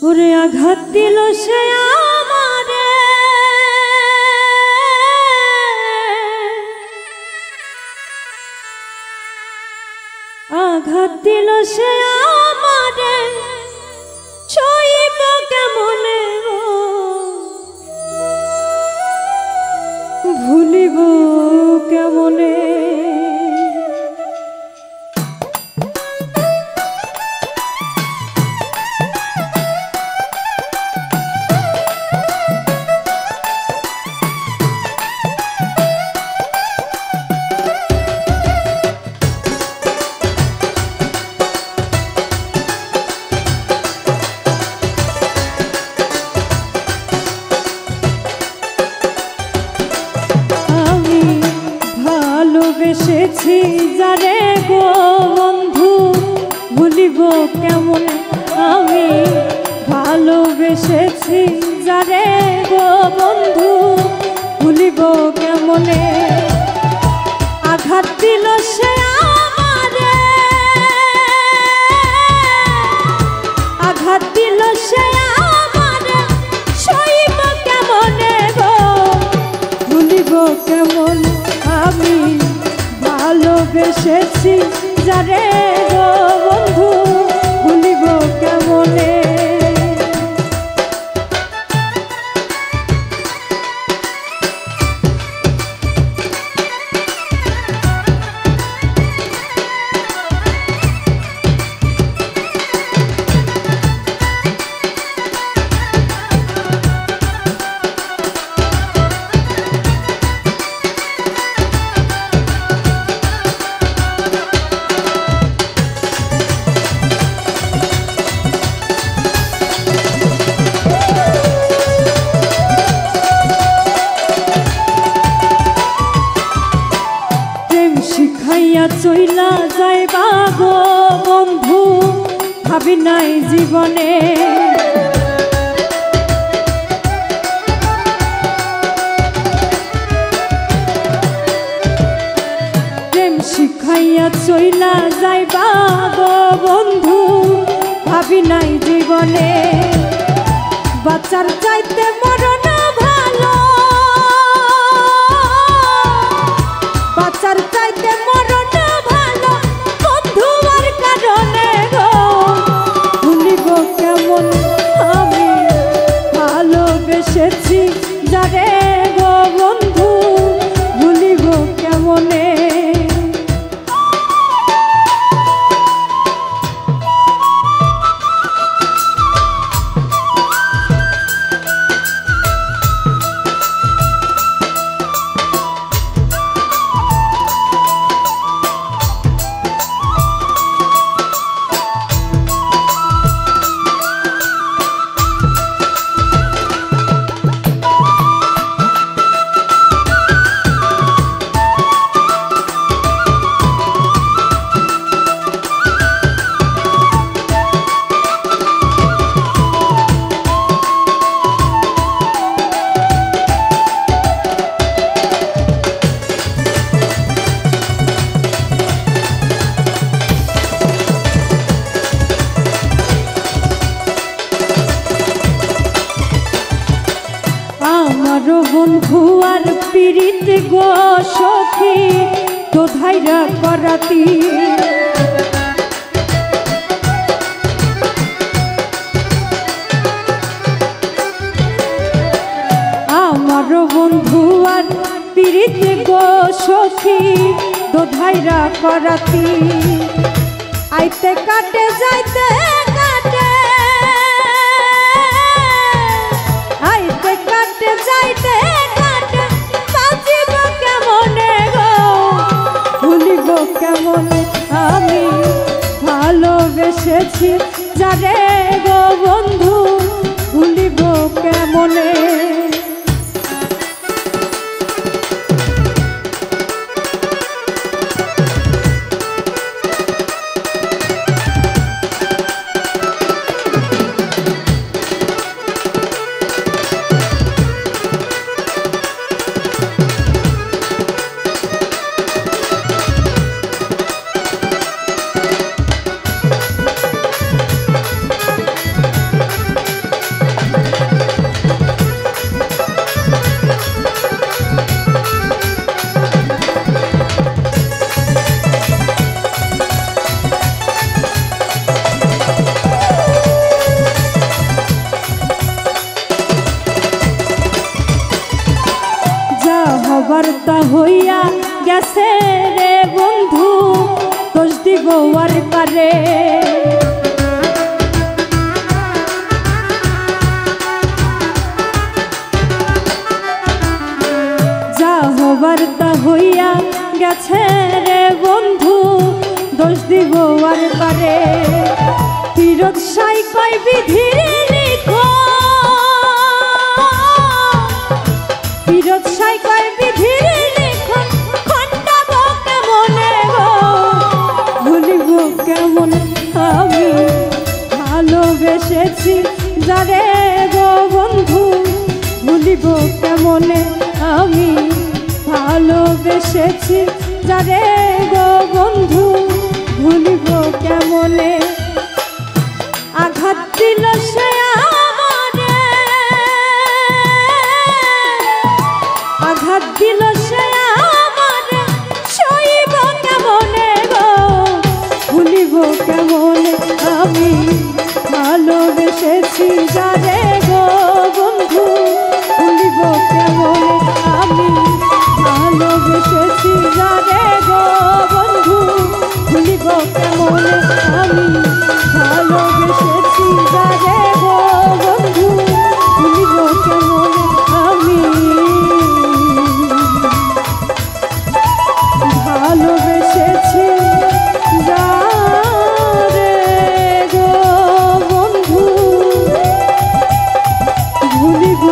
ওরে আঘাত দিল সে আমারে, আঘাত দিল সে আমারে, ছইব কেমনে ভুলিব কেমনে। ভালোবেসেছি যারে গো বন্ধু ভুলিব কেমন, আমি ভালোবেসেছি যারে গো বন্ধু ভুলিব কেমনে। আঘাত দিল সে আমারে, আঘাত দিল সে আমারে, সইব কেমনে গো ভুলিব কেমন। আমি ভালোবেসেছি যারে গো বন্ধু ভুলিব কেমনে। শিখাইয়া চইলা যাইবা গো বন্ধু ভাবি নাই জীবনে। প্রেম শিখাইয়া চইলা যাইবা গো বন্ধু ভাবি নাই জীবনে। বাঁচার চাইতে মরণ ভালো, বাঁচার চাইতে মরণ ভালো, বন্ধু আর কারণে গো ভুলিব কেমন। আমি ভালোবেসেছি যারে গো বন্ধু ভুলিব কেমনে। আমার বন্ধু আর পীড়িত গো সখী দোধাইরা করাতি। আমার বন্ধু আর পীড়িত গো সখী দোধাইরা করাতি। আইতে কাটে যাইতে কাটে, আইতে কাটে যাইতে কাটে, বাঁচিব কেমনে গো ভুলিব কেমনে। আমি ভালোবেসেছি যারে গো বন্ধু ভুলিব কেমনে। হবার তা হইয়া গেছে রে বন্ধু, দোষ দিব আর কারে। যা হবার তা হইয়া গেছে রে বন্ধু, দোষ দিব আর কারে। ফিরত সাই কয় বিধির ফিরত সাই কয় বিধির লিখন, খন্ডাব কেমনে গো, ভুলিব কেমন আমি ভালোবেসেছি যারে গো বন্ধু, ভুলিব কেমনে আমি ভালোবেসেছি যারে গো বন্ধু, ভুলিব কেমনে। আঘাত দিল সে আমারে, আঘাত দিল সে আমারে, সইব কেমনে গো, ভুলিব কেমনে আমি ভালোবেসেছি যারে গো বন্ধু, ভুলিব কেমনে আমি ভালোবেসেছি যারে গো বন্ধু, ভুলিব কেমনে আমি ভালোবেসেছি যারে গো বন্ধু, ভুলিব কেমনে আমি ভালোবেসেছি যারে গো বন্ধু, ভুলিব